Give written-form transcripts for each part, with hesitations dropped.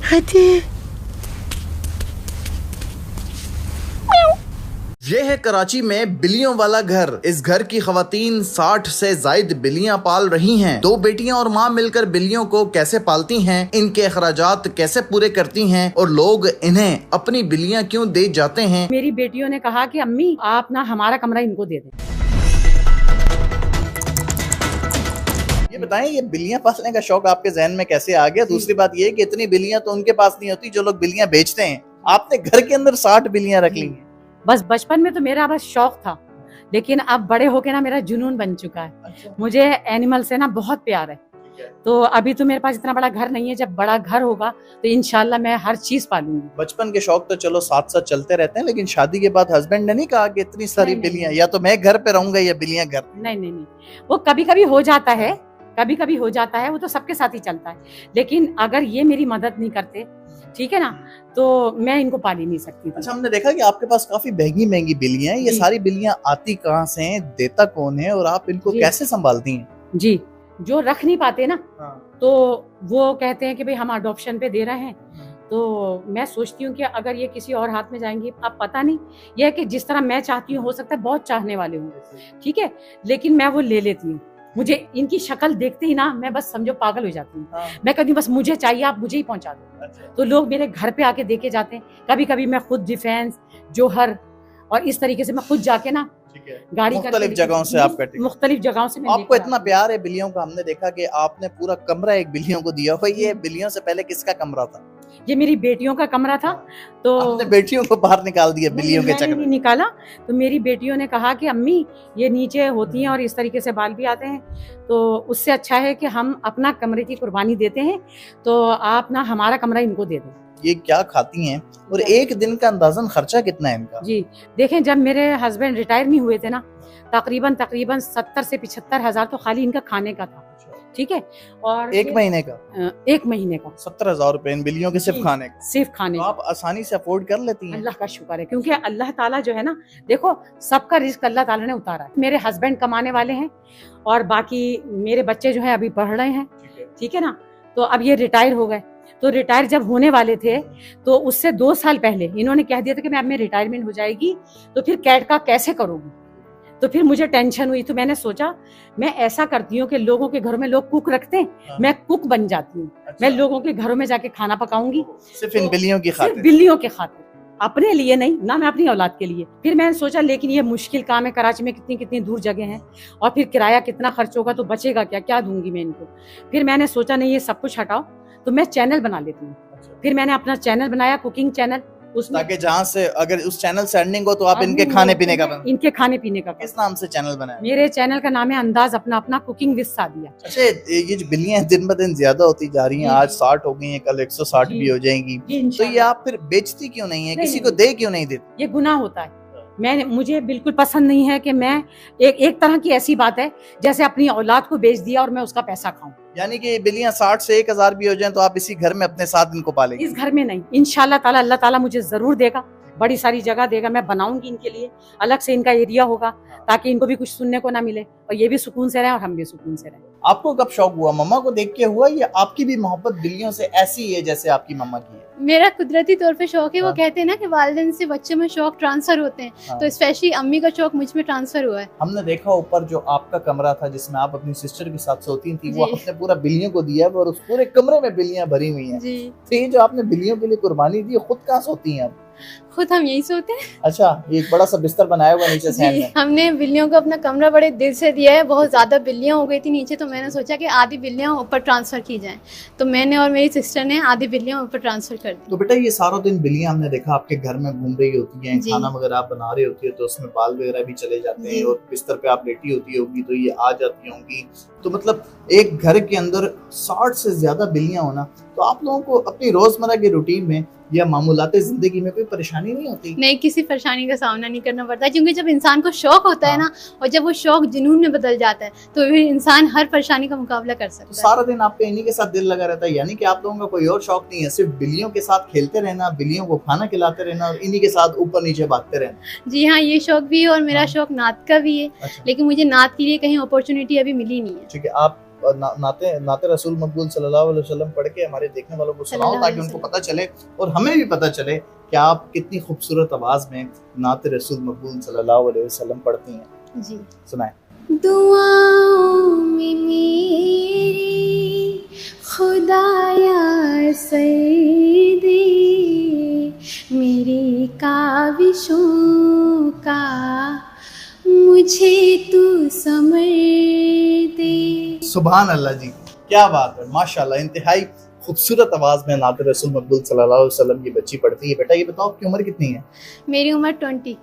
ये है कराची में बिल्लियों वाला घर। इस घर की खवातीन 60 से जायद बिल्लियां पाल रही हैं। 2 बेटियां और माँ मिलकर बिल्लियों को कैसे पालती हैं, इनके अखराजात कैसे पूरे करती हैं और लोग इन्हें अपनी बिल्लियां क्यों दे जाते हैं। मेरी बेटियों ने कहा कि अम्मी आप ना हमारा कमरा इनको दे दें। ये बताएं, ये बिल्लियां पालने का शौक आपके जहन में कैसे आ गया? दूसरी बात ये कि इतनी बिल्लियां तो उनके पास नहीं होती जो लोग बिल्लियां बेचते हैं, आपने घर के अंदर 60 बिल्लियां रख ली हैं। बस बचपन में तो मेरा बस शौक था, लेकिन अब बड़े होके ना मेरा जुनून बन चुका है। अच्छा। मुझे एनिमल से ना बहुत प्यार है। तो अभी तो मेरे पास इतना बड़ा घर नहीं है, जब बड़ा घर होगा तो इंशाल्लाह मैं हर चीज पालूंगी। बचपन के शौक तो चलो साथ साथ चलते रहते हैं, लेकिन शादी के बाद हस्बैंड ने नहीं कहा कि इतनी सारी बिल्लियां, या तो मैं घर पे रहूंगा या बिल्लियां घर? नहीं, वो कभी कभी हो जाता है, कभी कभी हो जाता है, वो तो सबके साथ ही चलता है। लेकिन अगर ये मेरी मदद नहीं करते, ठीक है ना, तो मैं इनको पाल ही नहीं सकती। अच्छा, हमने देखा कि आपके पास काफी महंगी महंगी बिल्लियां हैं। ये सारी बिल्लियां आती कहाँ से हैं, देता कौन है, और आप इनको कैसे संभालती हैं? जी, जो रख नहीं पाते ना, हाँ। तो वो कहते हैं कि भाई हम अडॉप्शन पे दे रहे हैं। तो मैं सोचती हूँ कि अगर ये किसी और हाथ में जाएंगी, अब पता नहीं, यह है कि जिस तरह मैं चाहती हूँ, हो सकता है बहुत चाहने वाले हों, ठीक है, लेकिन मैं वो ले लेती हूँ। मुझे इनकी शक्ल देखते ही ना मैं बस समझो पागल हो जाती हूँ। हाँ। मैं कहती हूँ बस मुझे चाहिए, आप मुझे ही पहुंचा दो। अच्छा। तो लोग मेरे घर पे आके देके जाते हैं। कभी कभी मैं खुद डिफेंस, जोहर और इस तरीके से मैं खुद जाके ना गाड़ी मुख्तलिफ जगहों से आप कटे, मुख्तलिफ जगहों से। आपको इतना प्यार है बिल्लियों का, हमने देखा कि आपने पूरा कमरा एक बिल्लियों को दिया हुआ। ये बिल्लियों से पहले किसका कमरा था? ये मेरी बेटियों का कमरा था। तो आपने बेटियों को बाहर निकाल दिया बिल्लियों के चक्कर में? नहीं निकाला। तो मेरी बेटियों ने कहा कि अम्मी ये नीचे होती हैं और इस तरीके से बाल भी आते हैं, तो उससे अच्छा है कि हम अपना कमरे की कुर्बानी देते हैं, तो आप ना हमारा कमरा इनको दे दें। ये क्या खाती हैं और एक दिन का अंदाजन खर्चा कितना है इनका? जी देखें, जब मेरे हस्बैंड रिटायर नहीं हुए थे ना, तकरीबन 70 से 75 हजार तो खाली इनका खाने का था, ठीक है। और एक महीने का? 1 महीने का 70,000 रुपए इन बिल्लियों के सिर्फ खाने का? सिर्फ खाने तो आप आसानी से अफोर्ड कर लेती हैं? अल्लाह का शुक्र है, क्योंकि अल्लाह ताला जो है ना, देखो सबका रिस्क अल्लाह ताला ने उतारा है। मेरे हस्बैंड कमाने वाले हैं और बाकी मेरे बच्चे जो है अभी पढ़ रहे हैं, ठीक है ना। तो अब ये रिटायर हो गए, तो रिटायर जब होने वाले थे तो उससे 2 साल पहले इन्होंने कह दिया था कि मैं अब मेरी रिटायरमेंट हो जाएगी तो फिर कैट का कैसे करूँगी। तो फिर मुझे टेंशन हुई, तो मैंने सोचा मैं ऐसा करती हूँ कि लोगों के घरों में लोग कुक रखते हैं, मैं कुक बन जाती हूँ। अच्छा। मैं लोगों के घरों में जाके खाना पकाऊंगी, सिर्फ इन बिल्लियों की खातिर? बिल्लियों के खातिर, अपने लिए नहीं ना, मैं अपनी औलाद के लिए। फिर मैंने सोचा लेकिन ये मुश्किल काम है, कराची में कितनी कितनी दूर जगह है और फिर किराया कितना खर्च होगा, तो बचेगा क्या, क्या दूंगी मैं इनको। फिर मैंने सोचा नहीं, ये सब कुछ हटाओ, तो मैं चैनल बना लेती हूँ। फिर मैंने अपना चैनल बनाया, कुकिंग चैनल, उसमें ताकि जहाँ से अगर उस चैनल से अर्निंग हो तो आप इनके खाने पीने का इनके खाने पीने का। किस नाम से चैनल बनाया? मेरे चैनल का नाम है अंदाज अपना अपना कुकिंग विद सादिया। अच्छा, ये जो बिल्लियां दिन ब दिन ज्यादा होती जा रही हैं, आज 60 हो गई हैं, कल 160 भी हो जाएंगी, तो ये आप फिर बेचती क्यों नहीं है, किसी को दे क्यों नहीं देती? ये गुनाह होता है। मुझे बिल्कुल पसंद नहीं है कि मैं एक तरह की ऐसी बात है जैसे अपनी औलाद को बेच दिया और मैं उसका पैसा खाऊं। यानी कि बिल्लियां 60 से 1000 भी हो जाएं तो आप इसी घर में अपने साथ इनको पालेंगे? इस घर में नहीं, इंशाल्लाह ताला अल्लाह ताला मुझे जरूर देगा, बड़ी सारी जगह देगा, मैं बनाऊंगी इनके लिए, अलग से इनका एरिया होगा ताकि इनको भी कुछ सुनने को ना मिले और ये भी सुकून से रहे और हम भी सुकून से रहे। आपको कब शौक हुआ? मम्मा को देख के हुआ या आपकी भी मोहब्बत बिल्लियों से ऐसी है जैसे आपकी मम्मा की है? मेरा कुदरती तौर पे शौक है। वो कहते हैं ना कि वालिदैन से बच्चे में शौक ट्रांसफर होते हैं, तो स्पेशली अम्मी का शौक मुझ में ट्रांसफर हुआ है। हमने देखा ऊपर जो आपका कमरा था जिसमें आप अपनी सिस्टर के साथ सोती थी, वो आपने पूरा बिल्लियों को दिया है और उस पूरे कमरे में बिल्लियां भरी हुई हैं। तो ये जो आपने बिल्लियों के लिए कुर्बानी दी, खुद कहाँ सोती हैं आप? खुद हम यही सोते हैं। अच्छा, ये एक बड़ा सा बिस्तर बनाया हुआ नीचे से हमने बिल्लियों को अपना कमरा बड़े दिल से दिया है। बहुत ज्यादा बिल्लियां हो गई थी नीचे, तो मैंने सोचा कि आधी बिल्लियां ऊपर ट्रांसफर की जाएं, तो मैंने और मेरी सिस्टर ने आधी बिल्लियां ऊपर ट्रांसफर कर दी। तो बेटा, ये सारा दिन बिल्लियां हमने देखा आपके घर में घूम रही होती हैं, खाना वगैरह आप बना रहे होती है तो उसमें बाल वगैरह भी चले जाते हैं, और बिस्तर पे आप लेटी होती होगी तो ये आ जाती होंगी, तो मतलब एक घर के अंदर 60 से ज्यादा बिल्लियां होना, तो आप लोगों को अपनी रोजमर्रा की रूटीन में या मामूलाते जिंदगी में कोई परेशानी नहीं होती? नहीं, किसी परेशानी का सामना नहीं करना पड़ता, क्योंकि जब इंसान को शौक होता है ना, और जब वो शौक जुनून में बदल जाता है तो फिर इंसान हर परेशानी का मुकाबला कर सकता है। तो सारा दिन आपका इन्हीं के साथ दिल लगा रहता है, यानी कि आप लोगों का कोई और शौक नहीं है, सिर्फ बिल्लियों के साथ खेलते रहना, बिल्लियों को खाना खिलाते रहना और इन्हीं के साथ ऊपर नीचे भागते रहना? जी हाँ, ये शौक भी है और मेरा शौक नात का भी है। अच्छा। लेकिन मुझे नात के लिए कहीं अपॉर्चुनिटी अभी मिली नहीं है। ठीक है, आप नाते रसूल मकबूल सल्लल्लाहु अलैहि वसल्लम पढ़ के हमारे देखने वालों को सुनाओ, ताकि उनको पता चले और हमें भी पता चले कि आप कितनी खूबसूरत आवाज में नाते रसूल मकबूल सल्लल्लाहु अलैहि वसल्लम पढ़ती हैं। जी सुनाएं। दुआओं में मेरी खुदाया सईदी, मेरी काविशों का मुझे तू समझ दे। सुभान अल्लाह जी, क्या बात है, माशाल्लाह। इंतहाई खूबसूरत आवाज में नाते रसूल मकबूल सल्लल्लाहु अलैहि वसल्लम की बच्ची पढ़ती है। बेटा ये बताओ आपकी उम्र कितनी है? मेरी उम्र 20।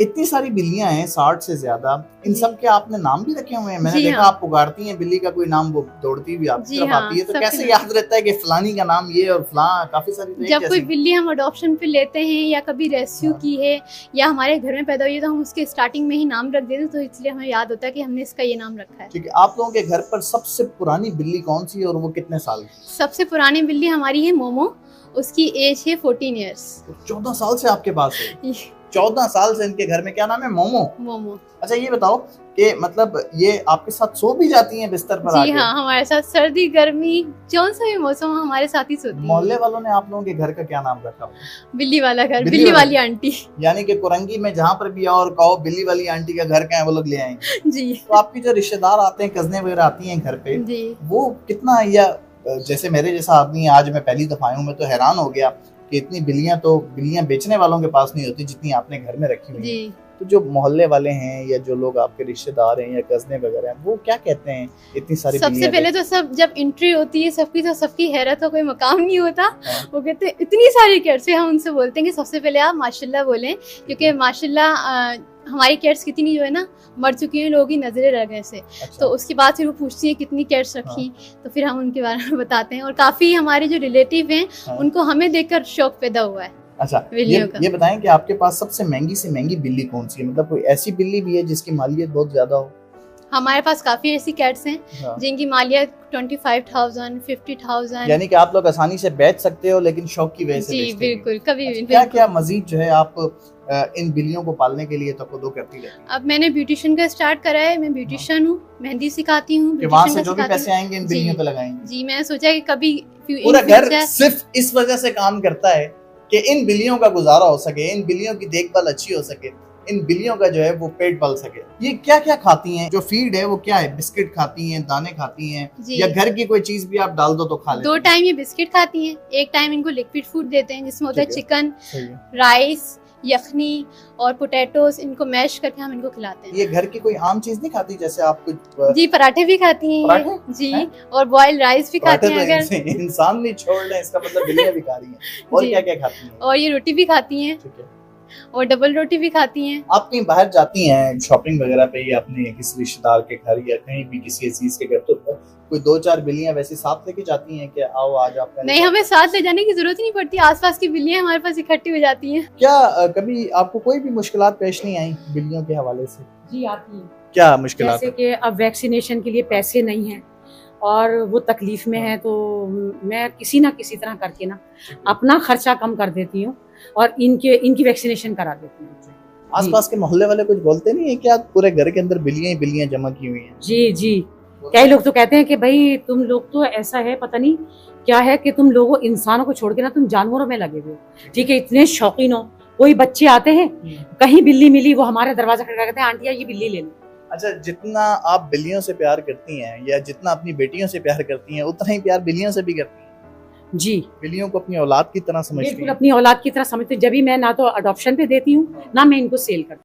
इतनी सारी बिल्लियां हैं, 60 से ज्यादा, इन सब के आपने नाम भी रखे हुए हैं? मैंने देखा हाँ। आप पुकारती हैं बिल्ली का कोई नाम, वो दौड़ती भी आपकी तरफ हाँ, आती है, तो कैसे सबके याद रहता है कि फलानी का नाम ये और फलां? काफी सारी जब कोई बिल्ली हम अडॉप्शन पे लेते हैं या कभी रेस्क्यू हाँ। की है या हमारे घर में पैदा हुई है, तो हम उसके स्टार्टिंग में ही नाम रख देते हैं, तो इसलिए हमें याद होता है कि हमने इसका ये नाम रखा है। ठीक है। आप लोगों के घर पर सबसे पुरानी बिल्ली कौन सी है और वो कितने साल की? सबसे पुरानी बिल्ली हमारी है मोमो, उसकी एज है 14 ईयर्स। 14 साल से आपके पास है? 14 साल से इनके घर में, क्या नाम है? मोमो। मोमो। अच्छा ये बताओ कि मतलब ये आपके साथ सो भी जाती हैं बिस्तर पर जी आके? हाँ, हमारे साथ सर्दी गर्मी जौन सा भी मौसम हो हमारे साथ ही सोती है। मोहल्ले वालों ने आप लोगों के घर का क्या नाम रखा? बिल्ली वाला घर, बिल्ली बिल्ली वाला- वाली आंटी। यानी कि कुरंगी में जहाँ पर भी और कहो बिल्ली वाली आंटी का घर कहाँ है, वो लोग ले आएंगे। जी तो आपकी जो रिश्तेदार आते हैं, कज़ने वगैरह आती हैं घर पे, जी। वो कितना, या जैसे मेरे जैसा आदमी आज मैं पहली दफा आया हूँ, मैं तो हैरान हो गया कि इतनी बिल्लियां बेचने वालों के पास नहीं होती जितनी आपने घर में रखी हुई है। जी तो जो मोहल्ले वाले हैं या जो लोग आपके रिश्तेदार हैं या कज़ने वगैरह हैं, वो क्या कहते हैं इतनी सारी सबसे बिल्लियां पहले तो सब जब एंट्री होती है सबकी, तो सबकी हैरत का कोई मकाम नहीं होता। हाँ। वो कहते हैं इतनी सारी कैट्स है, हम उनसे बोलते हैं कि सबसे पहले आप माशाल्लाह बोलें, क्योंकि माशाल्लाह हमारी कैट्स कितनी जो है ना मर चुकी हैं, लोगों की नजरें रह गए से। अच्छा। तो उसके बाद फिर वो पूछती है कितनी कैट्स रखी, तो फिर हम उनके बारे में बताते हैं। और काफी हमारे जो रिलेटिव हैं हाँ। उनको हमें देखकर शौक पैदा हुआ है अच्छा बिल्लियों का। ये बताएं कि आपके पास सबसे महंगी से महंगी बिल्ली कौन सी है? मतलब कोई ऐसी बिल्ली भी है जिसकी मालियत बहुत ज्यादा हो? हमारे पास काफी ऐसी कैट्स हैं हाँ। जिनकी मालियत 25,000 50,000। यानी कि आप लोग आसानी से बेच सकते हो, लेकिन शौक की वजह से जी बेचते हैं। बिल्कुल, कभी भी क्या बिल्कुल। क्या मजीद जो है आप इन बिल्लियों को पालने के लिए तकद्दो करती रहती हैं? अब मैंने ब्यूटिशियन का स्टार्ट करा है, मैं ब्यूटिशियन हूँ, मेहंदी सिखाती हूँ, कि वहाँ beautician से का जो भी सिखाती पैसे हूँ। आएंगे इन जी। बिल्लियों पे लगाएंगे? जी, मैंने सोचा कि कभी in पूरा घर future- सिर्फ इस वजह से काम करता है कि इन बिल्लियों का गुजारा हो सके, इन बिल्लियों की देखभाल अच्छी हो सके, इन बिल्लियों का जो है वो पेट पल सके। ये क्या क्या खाती हैं? जो फीड है वो क्या है? बिस्किट खाती हैं, दाने खाती हैं, जी। या घर की कोई चीज भी आप डाल दो तो खा लेती 2 हैं? टाइम ये बिस्किट खाती हैं, एक टाइम इनको लिक्विड फूड देते हैं जिसमें होता है ठीक है। चिकन, सही है। राइस, यखनी और पोटैटोस, इनको मैश करके हम इनको खिलाते हैं। ये घर की कोई आम चीज नहीं खाती? जैसे आप कुछ जी, पराठे भी खाती हैं पराठे? ये। जी हैं? और बॉयल राइस भी पराठे खाती हैं तो अगर। इंसान नहीं छोड़ रहे, इसका मतलब बिल्लियां भी खा रही हैं। और जी। क्या क्या खाती हैं? और ये रोटी भी खाती हैं ठीक है। और डबल रोटी भी खाती हैं। आप कहीं बाहर जाती हैं शॉपिंग वगैरह पे, या अपने किसी रिश्तेदार के घर या कहीं भी किसी अजीज के घर, तो कोई 2-4 बिल्लियां वैसे साथ लेके जाती हैं कि आओ आज आप? नहीं, हमें साथ ले जाने की जरूरत ही नहीं पड़ती, आसपास की बिल्लियां हमारे पास इकट्ठी हो जाती हैं। क्या कभी आपको कोई भी मुश्किलात पेश नहीं आई बिल्लियों के हवाले से? जी आती है। क्या मुश्किलात? जैसे कि अब वैक्सीनेशन के लिए पैसे नहीं हैं और वो तकलीफ में है, तो मैं किसी ना किसी तरह करके ना अपना खर्चा कम कर देती हूँ और इनकी वैक्सीनेशन करा देती हूँ। आसपास के मोहल्ले वाले कुछ बोलते नहीं है क्या पूरे घर के अंदर बिल्लियां ही बिल्लियां जमा की हुई हैं? जी जी, कई लोग तो कहते हैं कि भाई तुम लोग तो ऐसा है, पता नहीं क्या है कि तुम लोगों इंसानों को छोड़ के ना तुम जानवरों में लगे हुए हो। ठीक है, इतने शौकीन हो। कोई बच्चे आते हैं, कहीं बिल्ली मिली, वो हमारे दरवाजा खटखटा कहते हैं आंटी ये बिल्ली ले लो। अच्छा, जितना आप बिल्लियों से प्यार करती हैं या जितना अपनी बेटियों से प्यार करती हैं, उतना ही प्यार बिल्लियों से भी करती हैं? जी बिल्लियों को अपनी औलाद की तरह समझती बिल्कुल हैं? अपनी औलाद की तरह समझते। जब भी मैं ना तो अडॉप्शन पे देती हूँ, ना मैं इनको सेल करती हूँ।